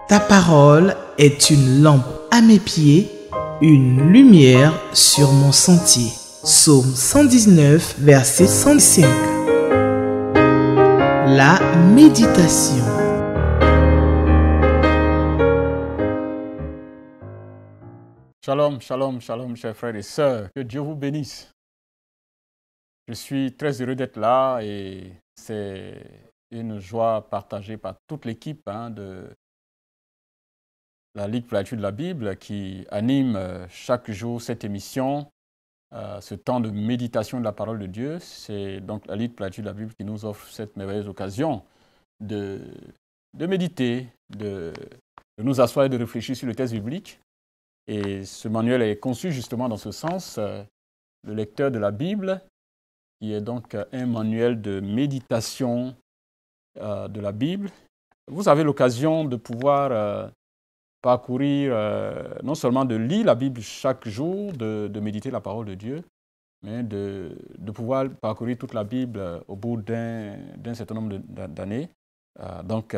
Ta parole est une lampe à mes pieds, une lumière sur mon sentier. Psaume 119, verset 105. La méditation. Shalom, shalom, shalom, chers frères et sœurs. Que Dieu vous bénisse. Je suis très heureux d'être là et c'est une joie partagée par toute l'équipe de la Ligue pour l'étude de la Bible qui anime chaque jour cette émission, ce temps de méditation de la parole de Dieu. C'est donc la Ligue pour l'étude de la Bible qui nous offre cette merveilleuse occasion de méditer, de nous asseoir et de réfléchir sur le texte biblique. Et ce manuel est conçu justement dans ce sens, le lecteur de la Bible, qui est donc un manuel de méditation de la Bible. Vous avez l'occasion de pouvoir parcourir, non seulement de lire la Bible chaque jour, de méditer la parole de Dieu, mais de pouvoir parcourir toute la Bible au bout d'un certain nombre d'années. Donc,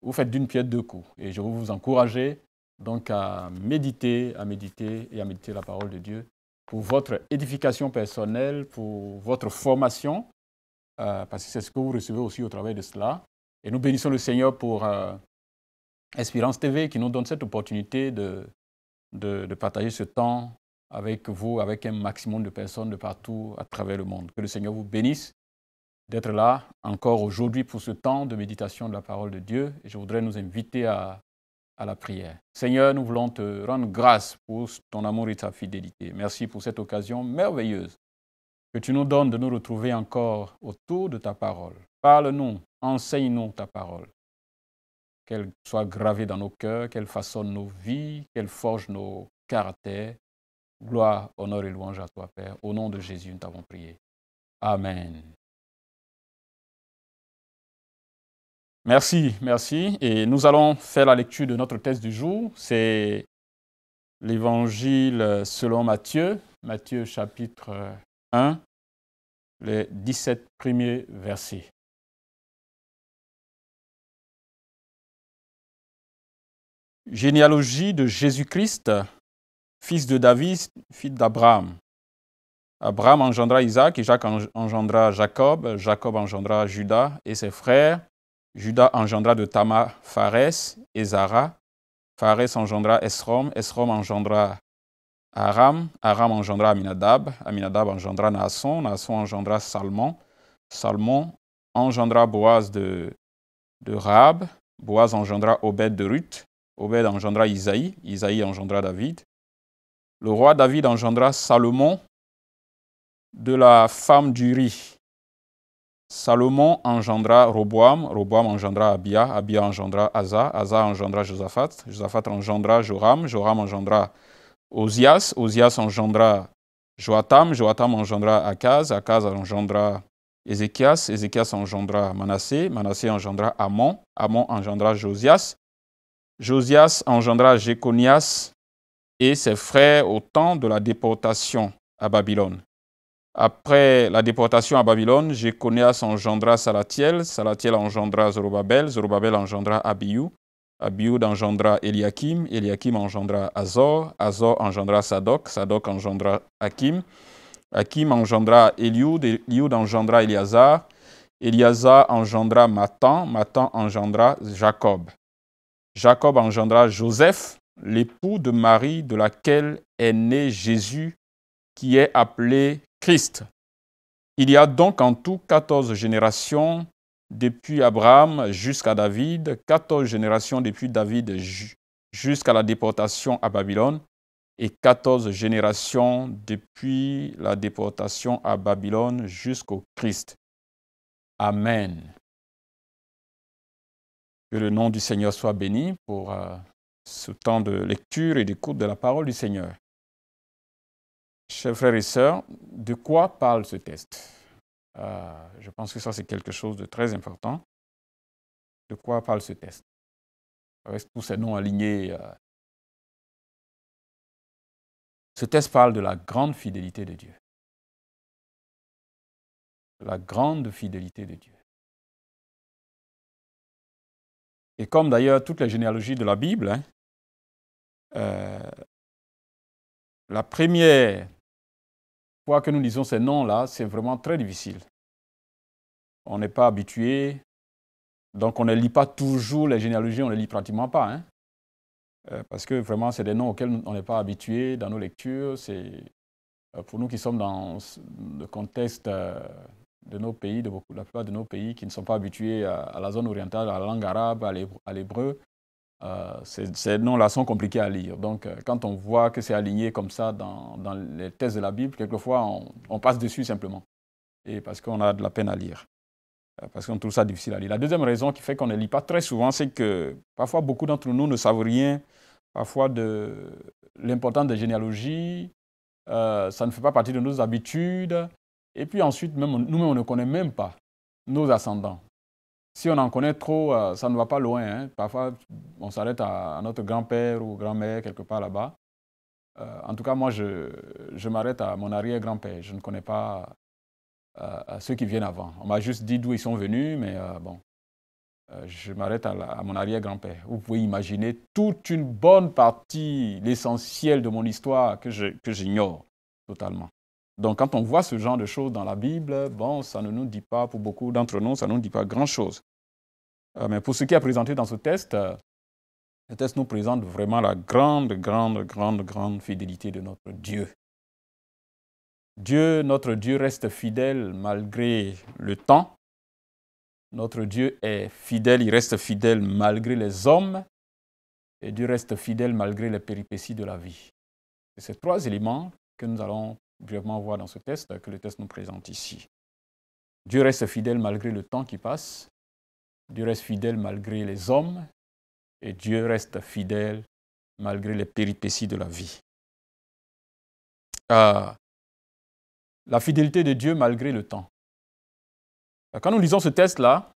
vous faites d'une pierre deux coups. Et je veux vous encourager donc à méditer la parole de Dieu pour votre édification personnelle, pour votre formation, parce que c'est ce que vous recevez aussi au travers de cela. Et nous bénissons le Seigneur pour Espérance TV qui nous donne cette opportunité de partager ce temps avec vous, avec un maximum de personnes de partout à travers le monde. Que le Seigneur vous bénisse d'être là encore aujourd'hui pour ce temps de méditation de la parole de Dieu. Et je voudrais nous inviter à la prière. Seigneur, nous voulons te rendre grâce pour ton amour et ta fidélité. Merci pour cette occasion merveilleuse que tu nous donnes de nous retrouver encore autour de ta parole. Parle-nous, enseigne-nous ta parole. Qu'elle soit gravée dans nos cœurs, qu'elle façonne nos vies, qu'elle forge nos caractères. Gloire, honneur et louange à toi, Père. Au nom de Jésus, nous t'avons prié. Amen. Merci, merci. Et nous allons faire la lecture de notre texte du jour. C'est l'Évangile selon Matthieu, Matthieu chapitre 1, les 17 premiers versets. Généalogie de Jésus-Christ, fils de David, fils d'Abraham. Abraham engendra Isaac, Isaac engendra Jacob, Jacob engendra Judas et ses frères. Judas engendra de Tamar Pharès et Zara. Pharès engendra Esrom, Esrom engendra Aram, Aram engendra Aminadab, Aminadab engendra Naasson, Naasson engendra Salmon, Salmon engendra Boaz de Rahab, Boaz engendra Obed de Ruth, Obed engendra Isaïe, Isaïe engendra David. Le roi David engendra Salomon de la femme d'Uri. Salomon engendra Roboam, Roboam engendra Abia, Abia engendra Asa, Asa engendra Josaphat, Josaphat engendra Joram, Joram engendra Ozias, Ozias engendra Joatam, Joatam engendra Akaz, Akaz engendra Ézéchias, Ézéchias engendra Manassé, Manassé engendra Amon, Amon engendra Josias, Josias engendra Jéconias et ses frères au temps de la déportation à Babylone. Après la déportation à Babylone, Jéconias engendra Salatiel, Salatiel engendra Zorobabel, Zorobabel engendra Abiud, Abiud engendra Eliakim, Eliakim engendra Azor, Azor engendra Sadok, Sadok engendra Hakim, Hakim engendra Eliud, Eliud engendra Éliazar, Éliazar engendra Matan, Matan engendra Jacob. Jacob engendra Joseph, l'époux de Marie de laquelle est né Jésus, qui est appelé Christ. Il y a donc en tout 14 générations depuis Abraham jusqu'à David, 14 générations depuis David jusqu'à la déportation à Babylone et 14 générations depuis la déportation à Babylone jusqu'au Christ. Amen. Que le nom du Seigneur soit béni pour ce temps de lecture et d'écoute de la parole du Seigneur. Chers frères et sœurs, de quoi parle ce texte? Je pense que ça, c'est quelque chose de très important. De quoi parle ce texte? Avec tous ces noms alignés, ce texte parle de la grande fidélité de Dieu. La grande fidélité de Dieu. Et comme d'ailleurs toutes les généalogies de la Bible, la première fois que nous lisons ces noms-là, c'est vraiment très difficile. On n'est pas habitué, donc on ne lit pas toujours les généalogies, on ne les lit pratiquement pas. Parce que vraiment, c'est des noms auxquels on n'est pas habitué dans nos lectures. C'est pour nous qui sommes dans le contexte de nos pays, la plupart de nos pays qui ne sont pas habitués à la zone orientale, à la langue arabe, à l'hébreu, ces noms-là sont compliqués à lire. Donc, quand on voit que c'est aligné comme ça dans les textes de la Bible, quelquefois, on passe dessus simplement. Et parce qu'on a de la peine à lire. Parce qu'on trouve ça difficile à lire. La deuxième raison qui fait qu'on ne lit pas très souvent, c'est que parfois, beaucoup d'entre nous ne savent rien, parfois, de l'importance des généalogies. Ça ne fait pas partie de nos habitudes. Et puis ensuite, nous-mêmes, on ne connaît même pas nos ascendants. Si on en connaît trop, ça ne va pas loin. Parfois, on s'arrête à notre grand-père ou grand-mère quelque part là-bas. En tout cas, moi, je m'arrête à mon arrière-grand-père. Je ne connais pas ceux qui viennent avant. On m'a juste dit d'où ils sont venus, mais je m'arrête à mon arrière-grand-père. Vous pouvez imaginer toute une bonne partie, l'essentiel de mon histoire que j'ignore totalement. Donc, quand on voit ce genre de choses dans la Bible, ça ne nous dit pas, pour beaucoup d'entre nous, ça ne nous dit pas grand-chose. Mais pour ce qui est présenté dans ce test, le test nous présente vraiment la grande fidélité de notre Dieu. Notre Dieu reste fidèle malgré le temps. Notre Dieu est fidèle, il reste fidèle malgré les hommes. Et Dieu reste fidèle malgré les péripéties de la vie. C'est ces trois éléments que nous allons brièvement voir dans ce test, que le test nous présente ici. Dieu reste fidèle malgré le temps qui passe. Dieu reste fidèle malgré les hommes. Et Dieu reste fidèle malgré les péripéties de la vie. La fidélité de Dieu malgré le temps. Quand nous lisons ce texte-là,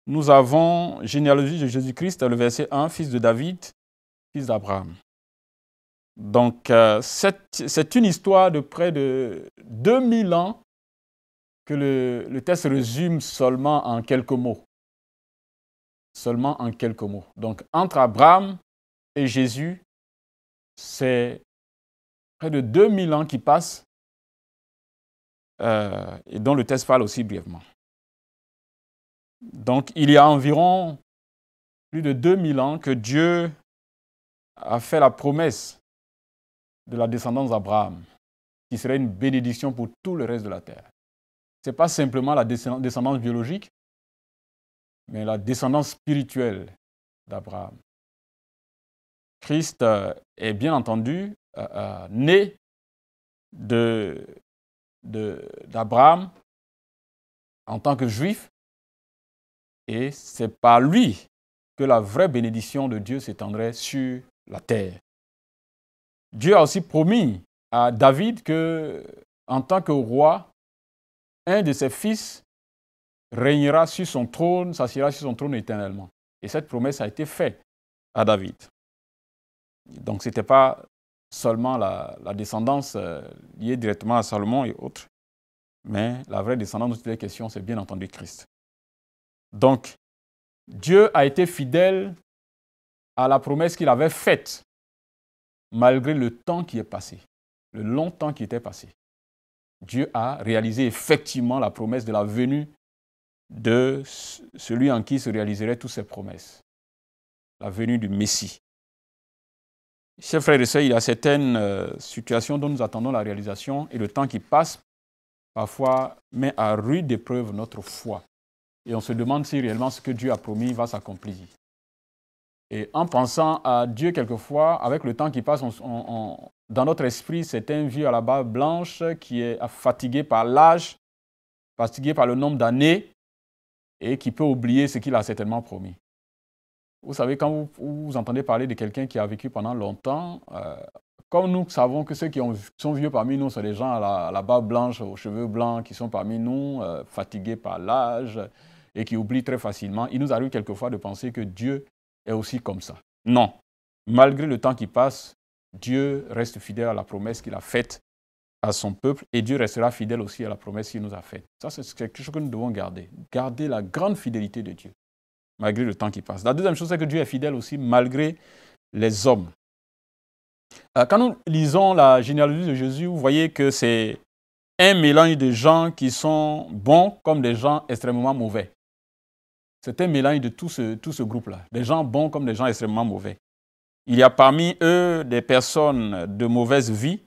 nous avons généalogie de Jésus-Christ, le verset 1, fils de David, fils d'Abraham. Donc, c'est une histoire de près de 2000 ans que le texte résume seulement en quelques mots. Seulement en quelques mots. Donc, entre Abraham et Jésus, c'est près de 2000 ans qui passent et dont le texte parle aussi brièvement. Donc, il y a environ plus de 2000 ans que Dieu a fait la promesse de la descendance d'Abraham, qui serait une bénédiction pour tout le reste de la terre. Ce n'est pas simplement la descendance biologique, mais la descendance spirituelle d'Abraham. Christ est bien entendu né d'Abraham en tant que juif, et c'est par lui que la vraie bénédiction de Dieu s'étendrait sur la terre. Dieu a aussi promis à David que, en tant que roi, un de ses fils régnera sur son trône, s'assiera sur son trône éternellement. Et cette promesse a été faite à David. Donc, ce n'était pas seulement la descendance liée directement à Salomon et autres, mais la vraie descendance de toutes les questions, c'est bien entendu Christ. Donc, Dieu a été fidèle à la promesse qu'il avait faite, malgré le temps qui est passé, le long temps qui était passé. Dieu a réalisé effectivement la promesse de la venue de celui en qui se réaliseraient toutes ses promesses, la venue du Messie. Chers frères et sœurs, il y a certaines situations dont nous attendons la réalisation et le temps qui passe parfois met à rude épreuve notre foi. Et on se demande si réellement ce que Dieu a promis va s'accomplir. Et en pensant à Dieu quelquefois, avec le temps qui passe, dans notre esprit, c'est un vieux à la barbe blanche qui est fatigué par l'âge, fatigué par le nombre d'années et qui peut oublier ce qu'il a certainement promis. Vous savez, quand vous entendez parler de quelqu'un qui a vécu pendant longtemps, comme nous savons que ceux qui sont vieux parmi nous sont des gens à la barbe blanche, aux cheveux blancs, qui sont parmi nous, fatigués par l'âge et qui oublient très facilement, il nous arrive quelquefois de penser que Dieu est aussi comme ça. Non. Malgré le temps qui passe, Dieu reste fidèle à la promesse qu'il a faite à son peuple et Dieu restera fidèle aussi à la promesse qu'il nous a faite. Ça, c'est quelque chose que nous devons garder. Garder la grande fidélité de Dieu. malgré le temps qui passe. La deuxième chose, c'est que Dieu est fidèle aussi malgré les hommes. Quand nous lisons la généalogie de Jésus, vous voyez que c'est un mélange de gens qui sont bons comme des gens extrêmement mauvais. C'est un mélange de tout ce groupe-là, des gens bons comme des gens extrêmement mauvais. Il y a parmi eux des personnes de mauvaise vie.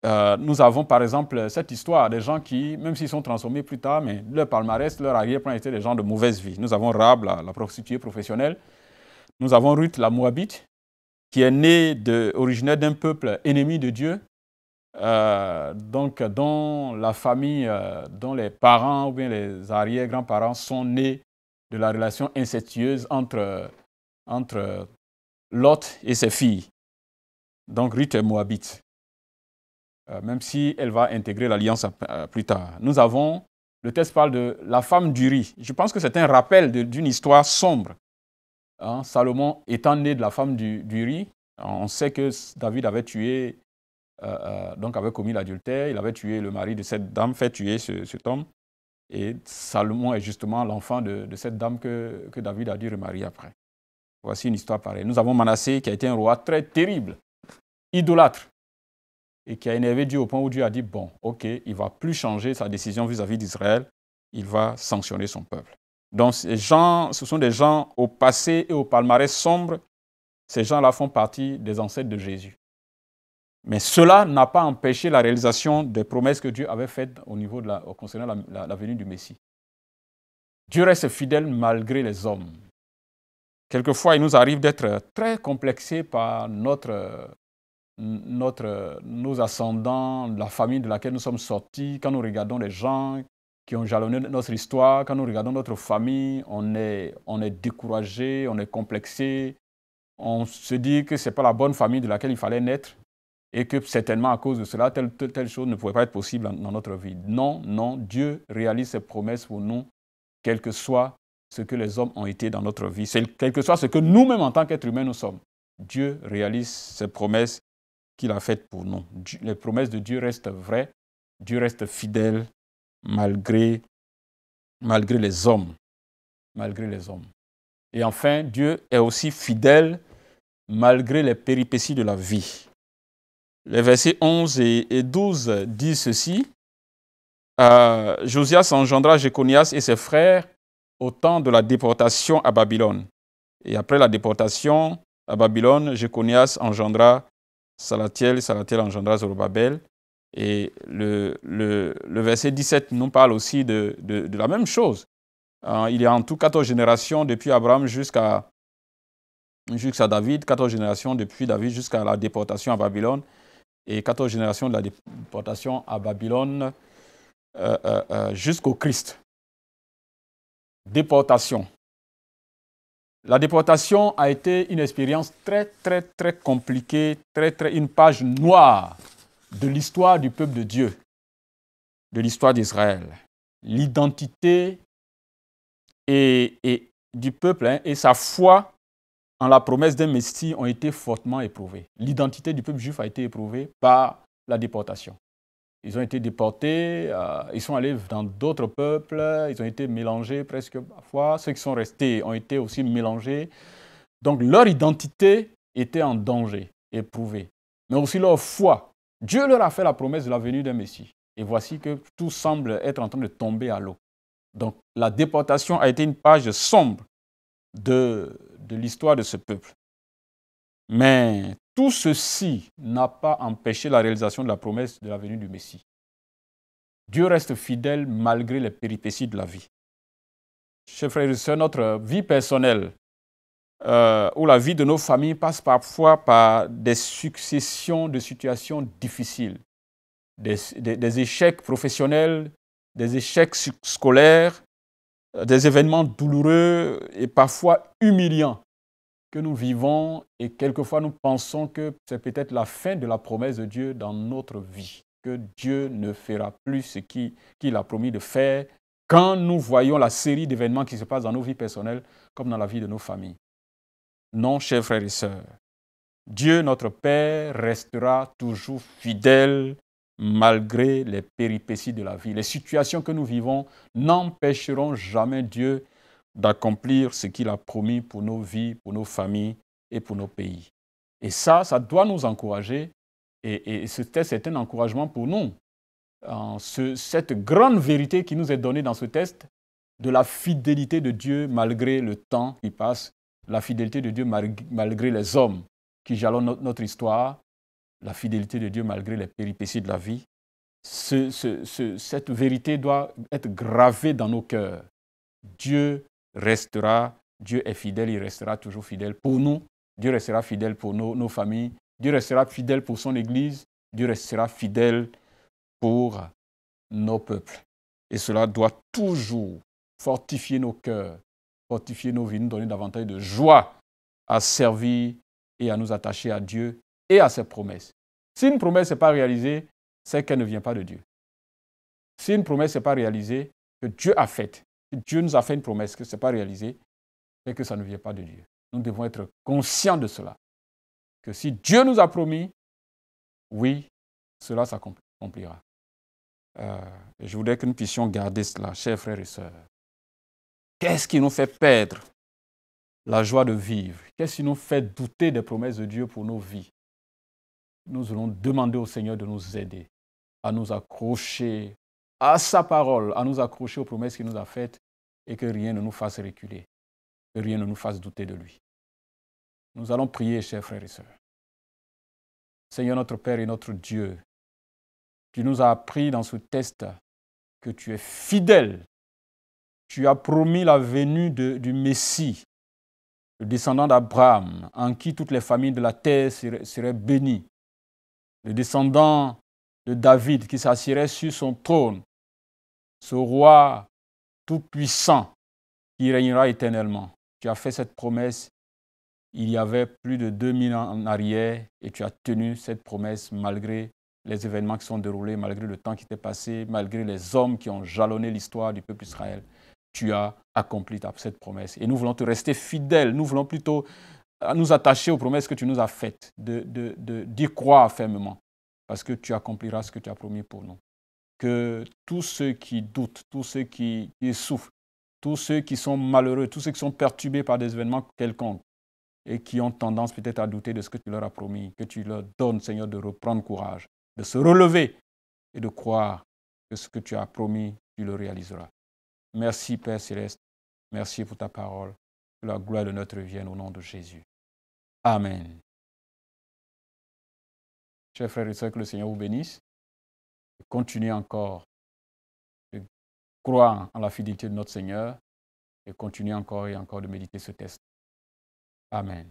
Nous avons par exemple cette histoire des gens qui, même s'ils sont transformés plus tard, mais leur palmarès, leur arrière-plan étaient des gens de mauvaise vie. Nous avons Rahab, la prostituée professionnelle. Nous avons Ruth, la Moabite, qui est née originaire d'un peuple ennemi de Dieu, donc dont la famille, dont les parents ou bien les arrière-grands-parents sont nés de la relation incestueuse entre Lot et ses filles. Donc Ruth est Moabite, même si elle va intégrer l'alliance plus tard. Nous avons, le texte parle de la femme d'Uri. Je pense que c'est un rappel d'une histoire sombre. Salomon étant né de la femme d'Uri, on sait que David avait tué, donc avait commis l'adultère, il avait tué le mari de cette dame, fait tuer cet homme. Et Salomon est justement l'enfant de cette dame que David a dû remarier après. Voici une histoire pareille. Nous avons Manassé qui a été un roi très terrible, idolâtre, et qui a énervé Dieu au point où Dieu a dit, bon, ok, il ne va plus changer sa décision vis-à-vis d'Israël, il va sanctionner son peuple. Donc, ce sont des gens au passé et au palmarès sombre. Ces gens-là font partie des ancêtres de Jésus. Mais cela n'a pas empêché la réalisation des promesses que Dieu avait faites au niveau concernant la venue du Messie. Dieu reste fidèle malgré les hommes. Quelquefois, il nous arrive d'être très complexés par nos ascendants, la famille de laquelle nous sommes sortis. Quand nous regardons les gens qui ont jalonné notre histoire, quand nous regardons notre famille, on est découragé, on est complexé. On se dit que ce n'est pas la bonne famille de laquelle il fallait naître et que certainement à cause de cela, telle chose ne pouvait pas être possible dans notre vie. Non, non, Dieu réalise ses promesses pour nous, quel que soit ce que les hommes ont été dans notre vie, quel que soit ce que nous-mêmes en tant qu'êtres humains nous sommes. Dieu réalise ses promesses qu'il a faites pour nous. Les promesses de Dieu restent vraies, Dieu reste fidèle malgré les hommes. Malgré les hommes. Et enfin, Dieu est aussi fidèle malgré les péripéties de la vie. Les versets 11 et 12 disent ceci. Josias engendra Jéconias et ses frères au temps de la déportation à Babylone. Et après la déportation à Babylone, Jéconias engendra Salatiel, Salatiel engendra Zorobabel. Et le verset 17 nous parle aussi de la même chose. Il y a en tout 14 générations depuis Abraham jusqu'à David, 14 générations depuis David jusqu'à la déportation à Babylone, et 14 générations de la déportation à Babylone jusqu'au Christ. Déportation. La déportation a été une expérience très, très, très compliquée, une page noire de l'histoire du peuple de Dieu, de l'histoire d'Israël. L'identité et du peuple et sa foi en la promesse d'un Messie ont été fortement éprouvées. L'identité du peuple juif a été éprouvée par la déportation. Ils ont été déportés, ils sont allés dans d'autres peuples, ils ont été mélangés presque parfois. Ceux qui sont restés ont été aussi mélangés. Donc leur identité était en danger, éprouvée. Mais aussi leur foi. Dieu leur a fait la promesse de la venue d'un Messie. Et voici que tout semble être en train de tomber à l'eau. Donc la déportation a été une page sombre de l'histoire de ce peuple. Mais tout ceci n'a pas empêché la réalisation de la promesse de la venue du Messie. Dieu reste fidèle malgré les péripéties de la vie. Chers frères et sœurs, notre vie personnelle ou la vie de nos familles passe parfois par des successions de situations difficiles, des échecs professionnels, des échecs scolaires, des événements douloureux et parfois humiliants que nous vivons et quelquefois nous pensons que c'est peut-être la fin de la promesse de Dieu dans notre vie, que Dieu ne fera plus ce qu'il a promis de faire quand nous voyons la série d'événements qui se passent dans nos vies personnelles comme dans la vie de nos familles. Non, chers frères et sœurs, Dieu, notre Père, restera toujours fidèle malgré les péripéties de la vie. Les situations que nous vivons n'empêcheront jamais Dieu d'accomplir ce qu'il a promis pour nos vies, pour nos familles et pour nos pays. Et ça doit nous encourager. Et ce test est un encouragement pour nous. Cette grande vérité qui nous est donnée dans ce test, de la fidélité de Dieu malgré le temps qui passe, la fidélité de Dieu malgré les hommes qui jalonnent notre histoire, la fidélité de Dieu malgré les péripéties de la vie. Cette vérité doit être gravée dans nos cœurs. Dieu est fidèle, il restera toujours fidèle pour nous. Dieu restera fidèle pour nos familles. Dieu restera fidèle pour son Église. Dieu restera fidèle pour nos peuples. Et cela doit toujours fortifier nos cœurs, fortifier nos vies, nous donner davantage de joie à servir et à nous attacher à Dieu et à ses promesses. Si une promesse n'est pas réalisée, c'est qu'elle ne vient pas de Dieu. Si une promesse n'est pas réalisée, que Dieu a faite, que Dieu nous a fait une promesse, que ce n'est pas réalisé, c'est que ça ne vient pas de Dieu. Nous devons être conscients de cela. Que si Dieu nous a promis, oui, cela s'accomplira. Je voudrais que nous puissions garder cela, chers frères et sœurs. Qu'est-ce qui nous fait perdre la joie de vivre? Qu'est-ce qui nous fait douter des promesses de Dieu pour nos vies? Nous allons demander au Seigneur de nous aider à nous accrocher à sa parole, à nous accrocher aux promesses qu'il nous a faites et que rien ne nous fasse reculer, que rien ne nous fasse douter de lui. Nous allons prier, chers frères et sœurs. Seigneur notre Père et notre Dieu, tu nous as appris dans ce test que tu es fidèle. Tu as promis la venue du Messie, le descendant d'Abraham, en qui toutes les familles de la terre seraient bénies. Le descendant de David qui s'assiérait sur son trône, ce roi tout-puissant qui régnera éternellement. Tu as fait cette promesse il y avait plus de 2000 ans en arrière et tu as tenu cette promesse malgré les événements qui sont déroulés, malgré le temps qui t'est passé, malgré les hommes qui ont jalonné l'histoire du peuple Israël. Tu as accompli cette promesse. Et nous voulons te rester fidèles. Nous voulons plutôt nous attacher aux promesses que tu nous as faites, d'y croire fermement, parce que tu accompliras ce que tu as promis pour nous. Que tous ceux qui doutent, tous ceux qui souffrent, tous ceux qui sont malheureux, tous ceux qui sont perturbés par des événements quelconques et qui ont tendance peut-être à douter de ce que tu leur as promis, que tu leur donnes, Seigneur, de reprendre courage, de se relever et de croire que ce que tu as promis, tu le réaliseras. Merci, Père Céleste. Merci pour ta parole. Que la gloire de notre vie vienne au nom de Jésus. Amen. Chers frères et sœurs, que le Seigneur vous bénisse. Continuez encore de croire en la fidélité de notre Seigneur et continuez encore et encore de méditer ce test. Amen.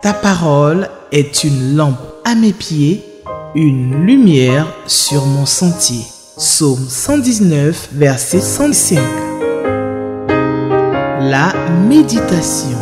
Ta parole est une lampe à mes pieds, une lumière sur mon sentier. Psaume 119, verset 105. La méditation.